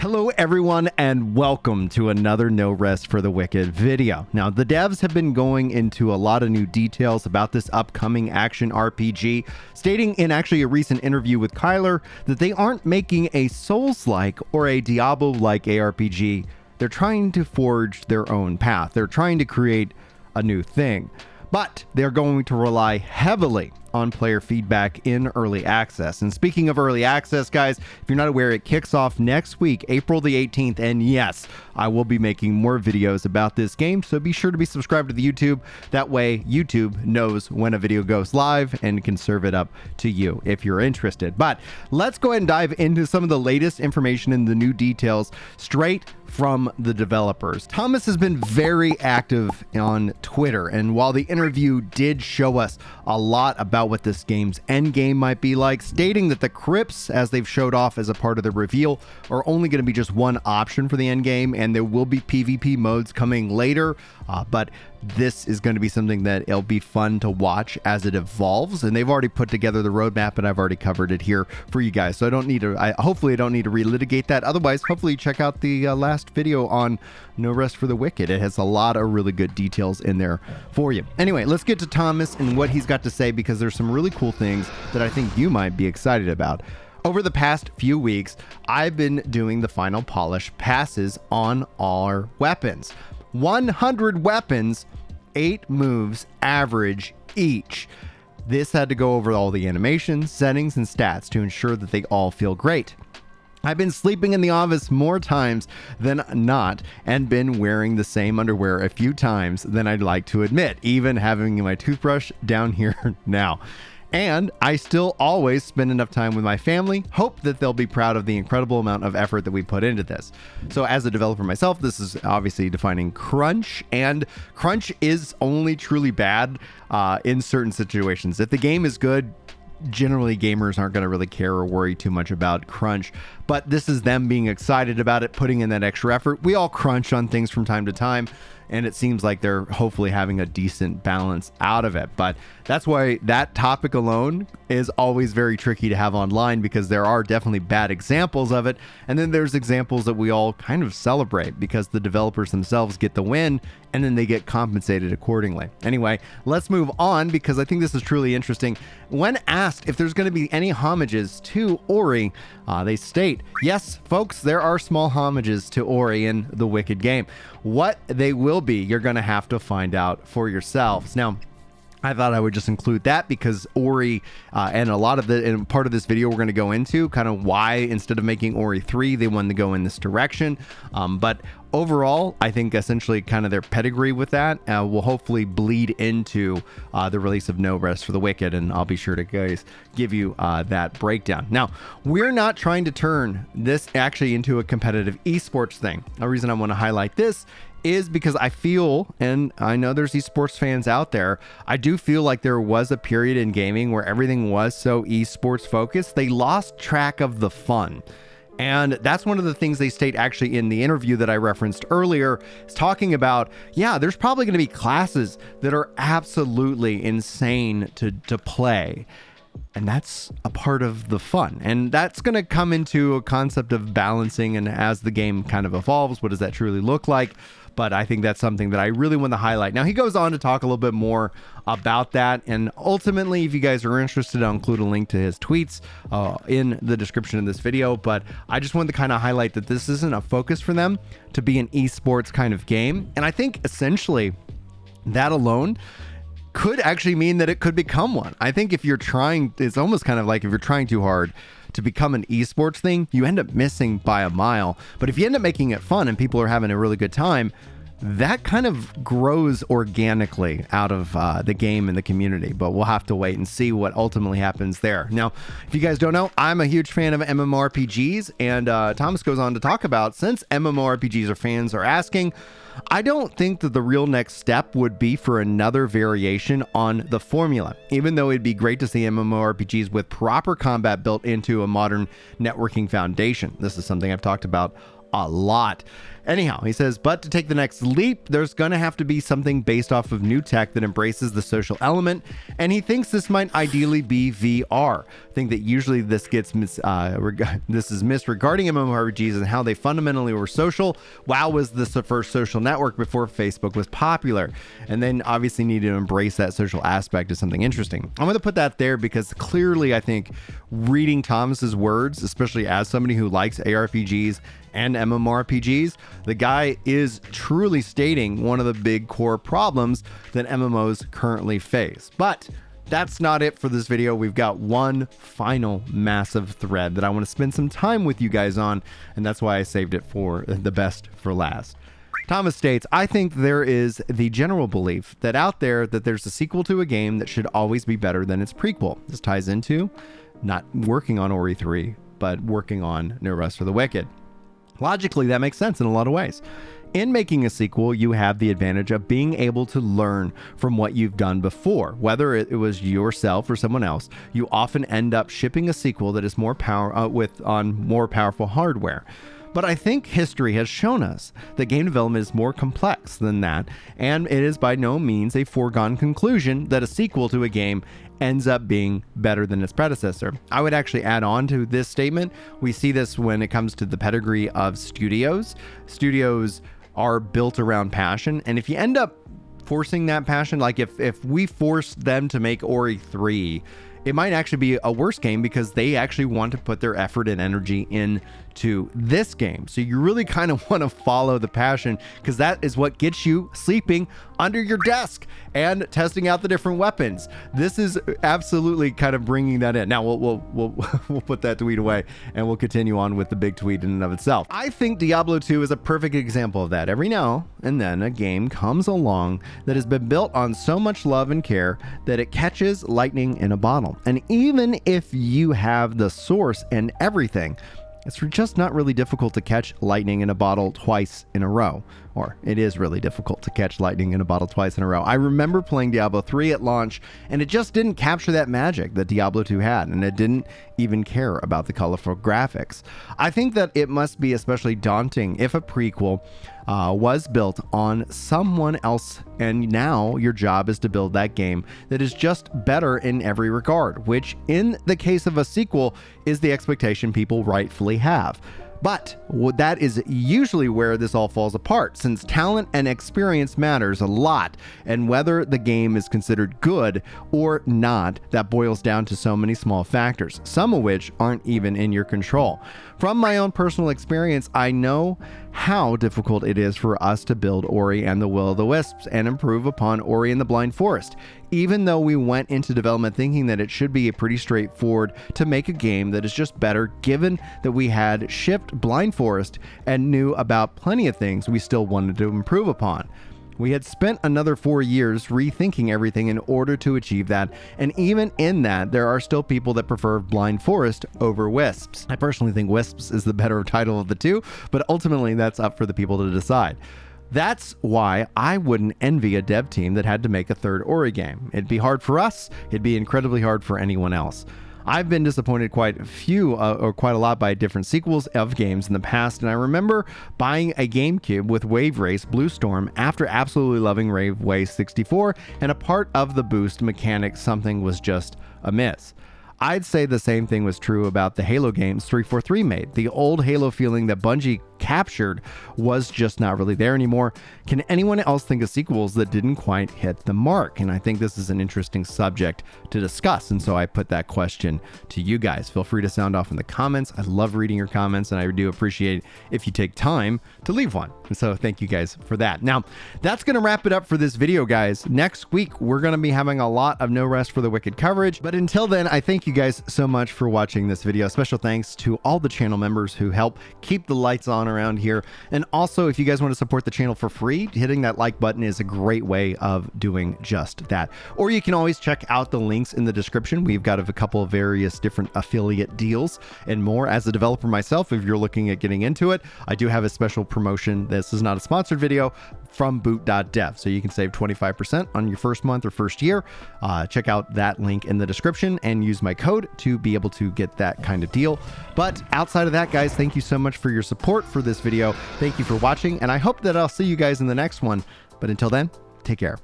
Hello everyone and welcome to another No Rest for the Wicked video. Now the devs have been going into a lot of new details about this upcoming action RPG, stating in actually a recent interview with Kyler that they aren't making a Souls-like or a Diablo-like ARPG. They're trying to forge their own path. They're trying to create a new thing. But they're going to rely heavily on player feedback in early access. And speaking of early access, guys, if you're not aware, it kicks off next week, April the 18th. And yes, I will be making more videos about this game, so be sure to be subscribed to the YouTube. That way, YouTube knows when a video goes live and can serve it up to you if you're interested. But let's go ahead and dive into some of the latest information and the new details straight from the developers. Thomas has been very active on Twitter, and while the interview did show us a lot about what this game's end game might be like, stating that the crypts, as they've showed off as a part of the reveal, are only going to be just one option for the end game, and there will be PvP modes coming later, but this is going to be something that it'll be fun to watch as it evolves. And they've already put together the roadmap, and I've already covered it here for you guys, so I don't need to hopefully I don't need to relitigate that. Otherwise, hopefully check out the last video on No Rest for the Wicked. It has a lot of really good details in there for you. Anyway, let's get to Thomas and what he's got to say, because there's some really cool things that I think you might be excited about. Over the past few weeks, I've been doing the final polish passes on our weapons. 100 weapons, 8 moves average each. This had to go over all the animations, settings, and stats to ensure that they all feel great. I've been sleeping in the office more times than not and been wearing the same underwear a few times than I'd like to admit, even having my toothbrush down here now. And I still always spend enough time with my family. Hope that they'll be proud of the incredible amount of effort that we put into this. So as a developer myself, this is obviously defining crunch, and crunch is only truly bad in certain situations. If the game is good, generally gamers aren't going to really care or worry too much about crunch, but this is them being excited about it, putting in that extra effort. We all crunch on things from time to time, and it seems like they're hopefully having a decent balance out of it. But that's why that topic alone is always very tricky to have online, because there are definitely bad examples of it, and then there's examples that we all kind of celebrate because the developers themselves get the win and then they get compensated accordingly. Anyway, let's move on, because I think this is truly interesting. When asked if there's going to be any homages to Ori, they state, yes, folks, there are small homages to Ori in the Wicked game. What they will be, you're going to have to find out for yourselves. Now, I thought I would just include that because Ori and a lot of the and part of this video we're going to go into kind of why instead of making Ori 3 they wanted to go in this direction, but overall I think essentially kind of their pedigree with that will hopefully bleed into the release of No Rest for the Wicked, and I'll be sure to guys give you that breakdown. Now, we're not trying to turn this actually into a competitive esports thing. The reason I want to highlight this is because I feel, and I know there's esports fans out there, I do feel like there was a period in gaming where everything was so esports focused, they lost track of the fun. And that's one of the things they state actually in the interview that I referenced earlier, is talking about, yeah, there's probably going to be classes that are absolutely insane to play. And that's a part of the fun. And that's going to come into a concept of balancing, and as the game kind of evolves, what does that truly look like? But I think that's something that I really want to highlight. Now, he goes on to talk a little bit more about that. And ultimately, if you guys are interested, I'll include a link to his tweets in the description of this video. But I just wanted to kind of highlight that this isn't a focus for them to be an esports kind of game. And I think essentially that alone could actually mean that it could become one. I think if you're trying, it's almost kind of like if you're trying too hard to become an esports thing, you end up missing by a mile. But if you end up making it fun and people are having a really good time, that kind of grows organically out of the game and the community. But we'll have to wait and see what ultimately happens there. Now, if you guys don't know, I'm a huge fan of MMORPGs, and Thomas goes on to talk about, since MMORPGs or fans are asking, I don't think that the real next step would be for another variation on the formula, even though it'd be great to see MMORPGs with proper combat built into a modern networking foundation. This is something I've talked about a lot. Anyhow, he says, but to take the next leap, there's going to have to be something based off of new tech that embraces the social element, and he thinks this might ideally be VR. I think that usually this gets this is missed regarding MMORPGs and how they fundamentally were social. WoW was the first social network before Facebook was popular, and then obviously needed to embrace that social aspect as something interesting. I'm going to put that there because clearly I think reading Thomas's words, especially as somebody who likes ARPGs and MMORPGs, the guy is truly stating one of the big core problems that MMOs currently face. But that's not it for this video. We've got one final massive thread that I want to spend some time with you guys on, and that's why I saved it for the best for last. Thomas states, I think there is the general belief that out there that there's a sequel to a game that should always be better than its prequel. This ties into not working on Ori 3, but working on No Rest for the Wicked. Logically, that makes sense in a lot of ways. In making a sequel, you have the advantage of being able to learn from what you've done before. Whether it was yourself or someone else, you often end up shipping a sequel that is more on more powerful hardware. But I think history has shown us that game development is more complex than that, and it is by no means a foregone conclusion that a sequel to a game ends up being better than its predecessor. I would actually add on to this statement. We see this when it comes to the pedigree of studios. Studios are built around passion, and if you end up forcing that passion, like if we forced them to make Ori 3, it might actually be a worse game because they actually want to put their effort and energy into this game. So you really kind of want to follow the passion, because that is what gets you sleeping under your desk and testing out the different weapons. This is absolutely kind of bringing that in. Now we'll put that tweet away and we'll continue on with the big tweet in and of itself. I think Diablo 2 is a perfect example of that. Every now and then a game comes along that has been built on so much love and care that it catches lightning in a bottle. And even if you have the source and everything, it's just not really difficult to catch lightning in a bottle twice in a row. Or it is really difficult to catch lightning in a bottle twice in a row. I remember playing Diablo 3 at launch, and it just didn't capture that magic that Diablo 2 had, and it didn't even care about the colorful graphics. I think that it must be especially daunting if a prequel was built on someone else, and now your job is to build that game that is just better in every regard, which in the case of a sequel is the expectation people rightfully have. But that is usually where this all falls apart, since talent and experience matters a lot, and whether the game is considered good or not, that boils down to so many small factors, some of which aren't even in your control. From my own personal experience, I know how difficult it is for us to build Ori and the Will of the Wisps and improve upon Ori and the Blind Forest, even though we went into development thinking that it should be pretty straightforward to make a game that is just better, given that we had shipped Blind Forest and knew about plenty of things we still wanted to improve upon. We had spent another 4 years rethinking everything in order to achieve that, and even in that, there are still people that prefer Blind Forest over Wisps. I personally think Wisps is the better title of the two, but ultimately that's up for the people to decide. That's why I wouldn't envy a dev team that had to make a third Ori game. It'd be hard for us, it'd be incredibly hard for anyone else. I've been disappointed quite a lot by different sequels of games in the past, and I remember buying a GameCube with Wave Race Blue Storm after absolutely loving Wave Race 64, and a part of the boost mechanic, something was just amiss. I'd say the same thing was true about the Halo games 343 made. The old Halo feeling that Bungie captured was just not really there anymore. Can anyone else think of sequels that didn't quite hit the mark? And I think this is an interesting subject to discuss, and so I put that question to you guys. Feel free to sound off in the comments. I love reading your comments, and I do appreciate if you take time to leave one. And so thank you guys for that. Now, that's going to wrap it up for this video, guys. Next week, we're going to be having a lot of No Rest for the Wicked coverage, but until then, I thank you guys so much for watching this video. Special thanks to all the channel members who help keep the lights on around here. And also, if you guys want to support the channel for free, hitting that like button is a great way of doing just that. Or you can always check out the links in the description. We've got a couple of various different affiliate deals and more. As a developer myself, if you're looking at getting into it, I do have a special promotion. This is not a sponsored video, from boot.dev, so you can save 25% on your first month or first year. Check out that link in the description and use my code to be able to get that kind of deal. But outside of that, guys, thank you so much for your support, for for this video. Thank you for watching, and I hope that I'll see you guys in the next one. But until then, take care.